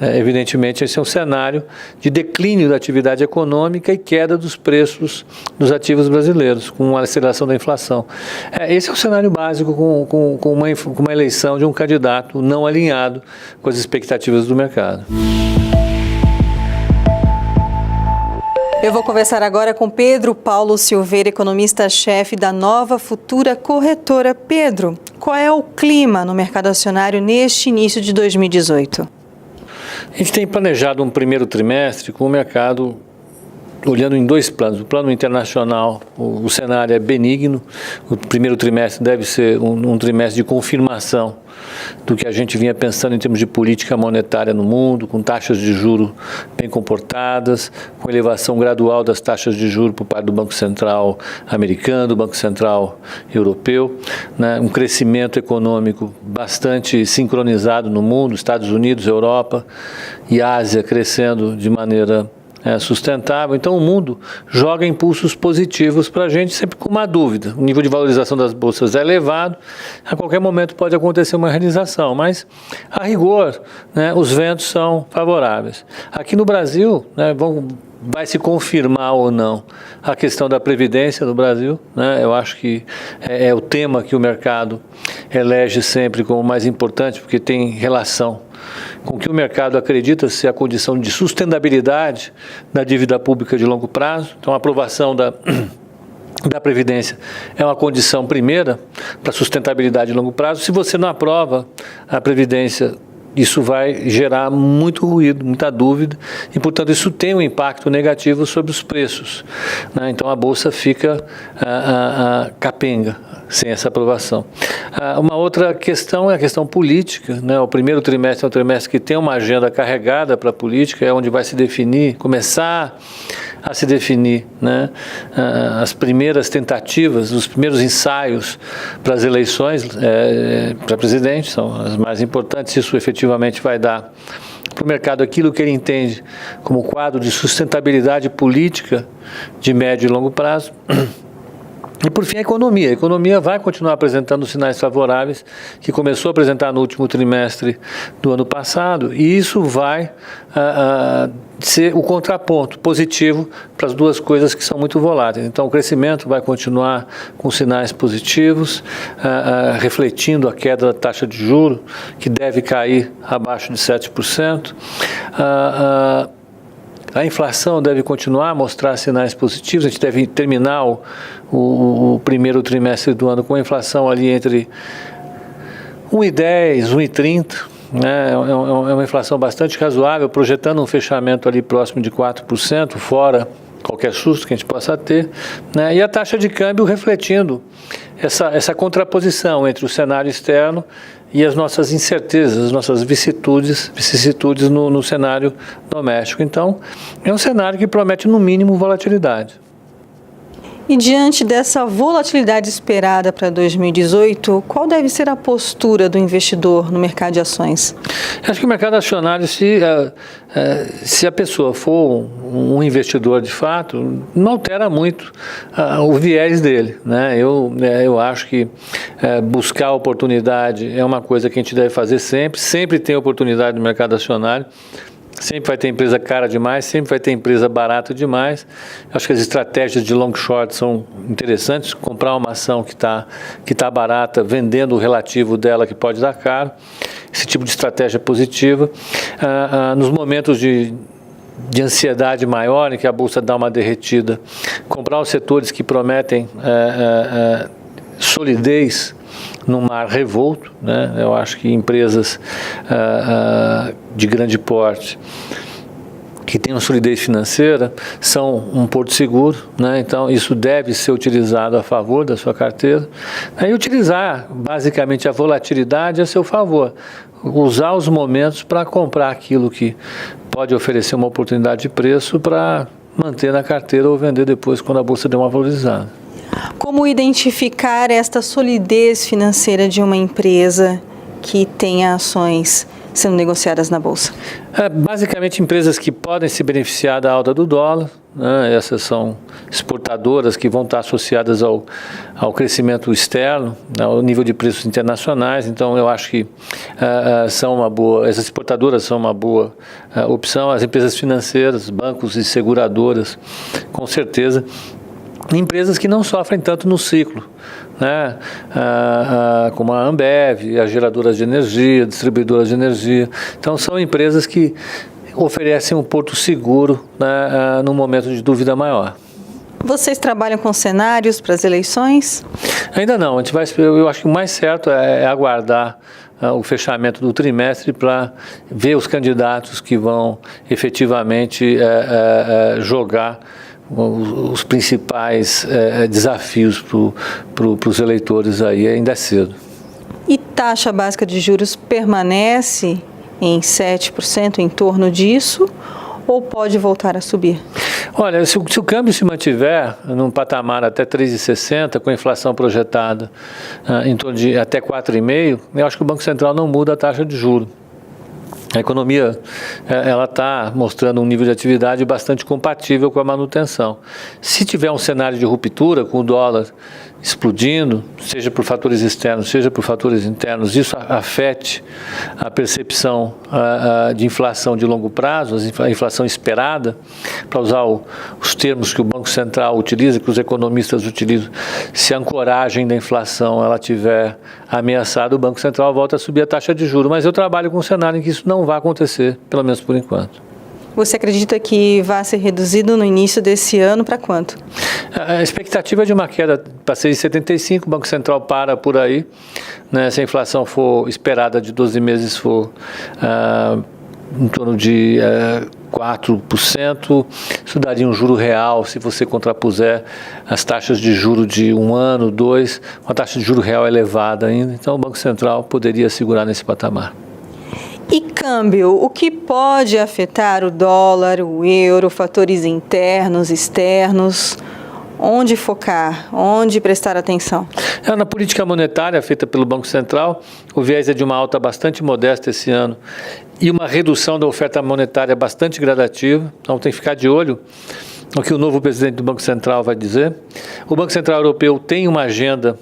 Evidentemente, esse é um cenário de declínio da atividade econômica e queda dos preços dos ativos brasileiros, com a aceleração da inflação. Esse é o cenário básico com uma eleição de um candidato não alinhado com as expectativas do mercado. Eu vou conversar agora com Pedro Paulo Silveira, economista-chefe da Nova Futura Corretora. Pedro, qual é o clima no mercado acionário neste início de 2018? A gente tem planejado um primeiro trimestre com o mercado olhando em dois planos. O plano internacional, o cenário é benigno. O primeiro trimestre deve ser um trimestre de confirmação do que a gente vinha pensando em termos de política monetária no mundo, com taxas de juros bem comportadas, com elevação gradual das taxas de juros por parte do Banco Central americano, do Banco Central europeu, né? Um crescimento econômico bastante sincronizado no mundo, Estados Unidos, Europa e Ásia crescendo de maneira sustentável. Então o mundo joga impulsos positivos para a gente, sempre com uma dúvida. O nível de valorização das bolsas é elevado, a qualquer momento pode acontecer uma realização, mas a rigor, né, os ventos são favoráveis. Aqui no Brasil, né, vai se confirmar ou não a questão da Previdência no Brasil, né? Eu acho que é o tema que o mercado elege sempre como mais importante, porque tem relação com o que o mercado acredita ser a condição de sustentabilidade da dívida pública de longo prazo. Então, a aprovação da Previdência é uma condição primeira para sustentabilidade de longo prazo. Se você não aprova a Previdência, isso vai gerar muito ruído, muita dúvida e, portanto, isso tem um impacto negativo sobre os preços, né? Então, a Bolsa fica capenga sem essa aprovação. Uma outra questão é a questão política, né? O primeiro trimestre é um trimestre que tem uma agenda carregada para a política, é onde vai se definir, começar a se definir, né, as primeiras tentativas, os primeiros ensaios para as eleições para presidente, são as mais importantes. Isso efetivamente vai dar para o mercado aquilo que ele entende como quadro de sustentabilidade política de médio e longo prazo. E, por fim, a economia. A economia vai continuar apresentando sinais favoráveis, que começou a apresentar no último trimestre do ano passado, e isso vai ser o contraponto positivo para as duas coisas que são muito voláteis. Então, o crescimento vai continuar com sinais positivos, refletindo a queda da taxa de juros, que deve cair abaixo de 7%. A inflação deve continuar a mostrar sinais positivos. A gente deve terminar o primeiro trimestre do ano com a inflação ali entre 1,10%, 1,30%, né? É uma inflação bastante razoável, projetando um fechamento ali próximo de 4%, fora qualquer susto que a gente possa ter, né? E a taxa de câmbio refletindo essa contraposição entre o cenário externo e as nossas incertezas, as nossas vicissitudes no cenário doméstico. Então, é um cenário que promete, no mínimo, volatilidade. E diante dessa volatilidade esperada para 2018, qual deve ser a postura do investidor no mercado de ações? Acho que o mercado acionário, se a pessoa for um investidor de fato, não altera muito o viés dele, né? Eu acho que buscar oportunidade é uma coisa que a gente deve fazer sempre tem oportunidade no mercado acionário. Sempre vai ter empresa cara demais, sempre vai ter empresa barata demais. Acho que as estratégias de long short são interessantes. Comprar uma ação que tá barata, vendendo o relativo dela que pode dar caro. Esse tipo de estratégia é positiva. Nos momentos de ansiedade maior, em que a bolsa dá uma derretida, comprar os setores que prometem solidez num mar revolto, né? Eu acho que empresas de grande porte que tenham solidez financeira são um porto seguro, né? Então isso deve ser utilizado a favor da sua carteira, e utilizar basicamente a volatilidade a seu favor, usar os momentos para comprar aquilo que pode oferecer uma oportunidade de preço para manter na carteira ou vender depois quando a bolsa der uma valorizada. Como identificar esta solidez financeira de uma empresa que tenha ações sendo negociadas na Bolsa? Basicamente, empresas que podem se beneficiar da alta do dólar, né? Essas são exportadoras que vão estar associadas ao crescimento externo, ao nível de preços internacionais. Então, eu acho que essas exportadoras são uma boa opção. As empresas financeiras, bancos e seguradoras, com certeza. Empresas que não sofrem tanto no ciclo, né? Como a Ambev, as geradoras de energia, distribuidoras de energia. Então, são empresas que oferecem um porto seguro, né, num momento de dúvida maior. Vocês trabalham com cenários para as eleições? Ainda não. Eu acho que o mais certo é aguardar o fechamento do trimestre para ver os candidatos que vão efetivamente jogar os principais desafios para os eleitores aí. Ainda é cedo. E taxa básica de juros permanece em 7%, em torno disso, ou pode voltar a subir? Olha, se o câmbio se mantiver num patamar até 3,60, com a inflação projetada em torno de até 4,5, eu acho que o Banco Central não muda a taxa de juros. A economia ela está mostrando um nível de atividade bastante compatível com a manutenção. Se tiver um cenário de ruptura, com o dólar explodindo, seja por fatores externos, seja por fatores internos, isso afete a percepção de inflação de longo prazo, a inflação esperada, para usar os termos que o Banco Central utiliza, que os economistas utilizam. Se a ancoragem da inflação ela tiver ameaçada, o Banco Central volta a subir a taxa de juros. Mas eu trabalho com um cenário em que isso não vai acontecer, pelo menos por enquanto. Você acredita que vai ser reduzido no início desse ano para quanto? A expectativa é de uma queda para 6,75, o Banco Central para por aí, né? Se a inflação for esperada de 12 meses for em torno de 4%, isso daria um juro real, se você contrapuser as taxas de juro de 1 ano, 2, uma taxa de juro real elevada ainda, então o Banco Central poderia segurar nesse patamar. E câmbio, o que pode afetar o dólar, o euro, fatores internos, externos? Onde focar? Onde prestar atenção? Na política monetária feita pelo Banco Central, o viés é de uma alta bastante modesta esse ano e uma redução da oferta monetária bastante gradativa. Então tem que ficar de olho no que o novo presidente do Banco Central vai dizer. O Banco Central Europeu tem uma agenda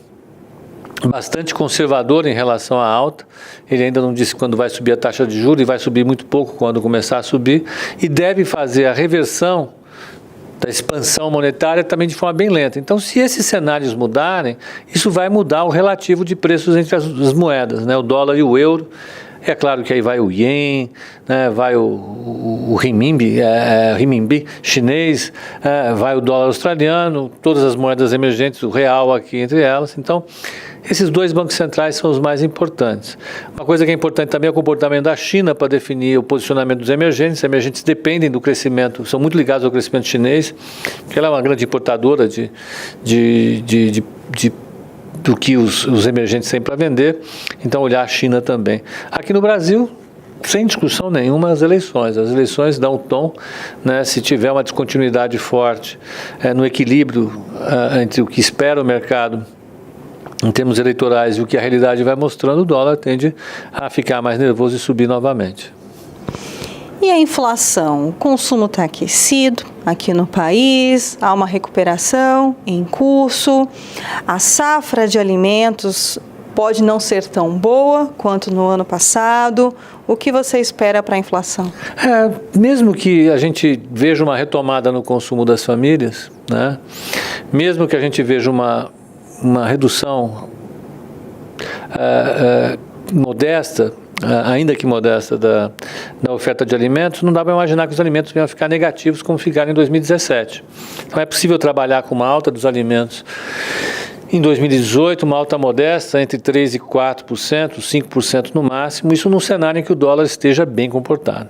bastante conservador em relação à alta. Ele ainda não disse quando vai subir a taxa de juros e vai subir muito pouco quando começar a subir, e deve fazer a reversão da expansão monetária também de forma bem lenta. Então, se esses cenários mudarem, isso vai mudar o relativo de preços entre as moedas, né? O dólar e o euro. É claro que aí vai o ien, né? Vai o renminbi chinês, vai o dólar australiano, todas as moedas emergentes, o real aqui entre elas. Então, esses dois bancos centrais são os mais importantes. Uma coisa que é importante também é o comportamento da China para definir o posicionamento dos emergentes. Os emergentes dependem do crescimento, são muito ligados ao crescimento chinês, porque ela é uma grande importadora do que os emergentes têm para vender, então olhar a China também. Aqui no Brasil, sem discussão nenhuma, as eleições dão o tom, né? Se tiver uma descontinuidade forte no equilíbrio entre o que espera o mercado em termos eleitorais e o que a realidade vai mostrando, o dólar tende a ficar mais nervoso e subir novamente. E a inflação? O consumo está aquecido aqui no país, há uma recuperação em curso, a safra de alimentos pode não ser tão boa quanto no ano passado. O que você espera para a inflação? Mesmo que a gente veja uma retomada no consumo das famílias, né? Mesmo que a gente veja uma redução modesta, ainda que modesta, da oferta de alimentos, não dá para imaginar que os alimentos venham a ficar negativos como ficaram em 2017. Então é possível trabalhar com uma alta dos alimentos em 2018, uma alta modesta entre 3% e 4%, 5% no máximo, isso num cenário em que o dólar esteja bem comportado.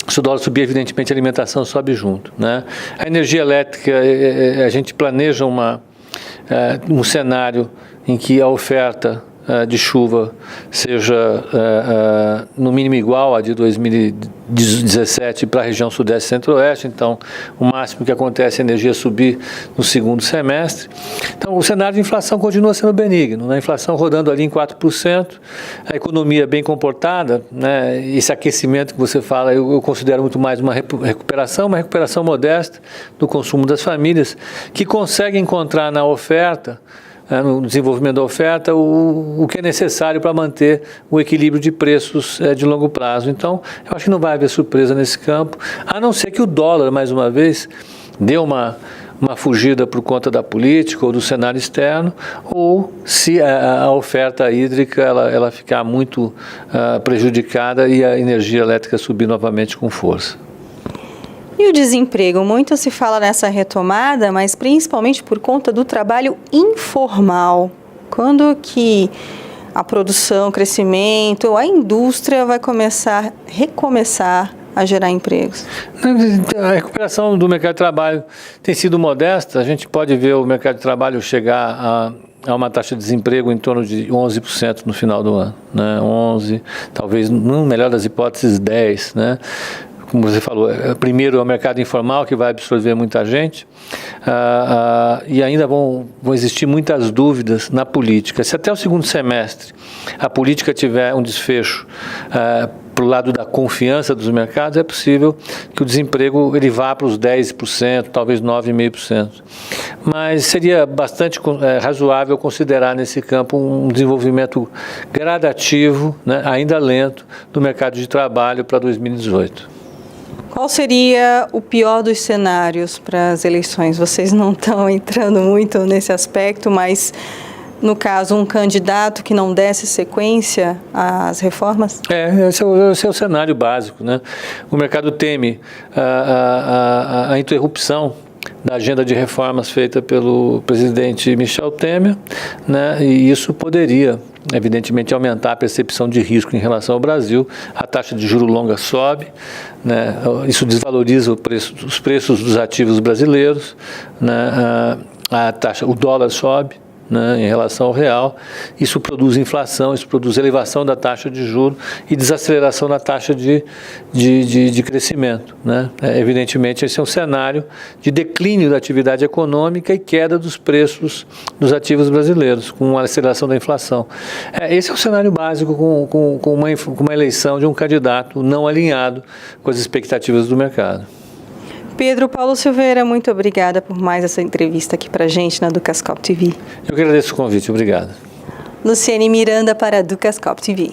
Se o dólar subir, evidentemente a alimentação sobe junto, né? A energia elétrica, a gente planeja um cenário em que a oferta de chuva seja no mínimo igual à de 2017 para a região sudeste e centro-oeste, então o máximo que acontece é a energia subir no segundo semestre. Então o cenário de inflação continua sendo benigno, a inflação rodando ali em 4%, a economia bem comportada, né? Esse aquecimento que você fala eu considero muito mais uma recuperação modesta do consumo das famílias, que consegue encontrar na oferta, no desenvolvimento da oferta, o que é necessário para manter o equilíbrio de preços de longo prazo. Então, eu acho que não vai haver surpresa nesse campo, a não ser que o dólar, mais uma vez, dê uma fugida por conta da política ou do cenário externo, ou se a oferta hídrica ela ficar muito prejudicada e a energia elétrica subir novamente com força. E o desemprego? Muito se fala nessa retomada, mas principalmente por conta do trabalho informal. Quando que a produção, o crescimento, a indústria vai recomeçar a gerar empregos? A recuperação do mercado de trabalho tem sido modesta. A gente pode ver o mercado de trabalho chegar a uma taxa de desemprego em torno de 11% no final do ano, né? 11%, talvez, no melhor das hipóteses, 10%, né? Como você falou, primeiro é o mercado informal, que vai absorver muita gente, e ainda vão existir muitas dúvidas na política. Se até o segundo semestre a política tiver um desfecho para o lado da confiança dos mercados, é possível que o desemprego ele vá para os 10%, talvez 9,5%. Mas seria bastante razoável considerar nesse campo um desenvolvimento gradativo, né, ainda lento, do mercado de trabalho para 2018. Qual seria o pior dos cenários para as eleições? Vocês não estão entrando muito nesse aspecto, mas, no caso, um candidato que não desse sequência às reformas? Esse é o cenário básico, né? O mercado teme a interrupção da agenda de reformas feita pelo presidente Michel Temer, né? E isso poderia, evidentemente, aumentar a percepção de risco em relação ao Brasil. A taxa de juros longa sobe, né? Isso desvaloriza os preços dos ativos brasileiros, né? O dólar sobe, né, em relação ao real. Isso produz inflação, isso produz elevação da taxa de juros e desaceleração da taxa de crescimento, né? Evidentemente, esse é um cenário de declínio da atividade econômica e queda dos preços dos ativos brasileiros, com a aceleração da inflação. Esse é o cenário básico com uma eleição de um candidato não alinhado com as expectativas do mercado. Pedro Paulo Silveira, muito obrigada por mais essa entrevista aqui para a gente na Ducascope TV. Eu que agradeço o convite, obrigado. Luciane Miranda para a Ducascope TV.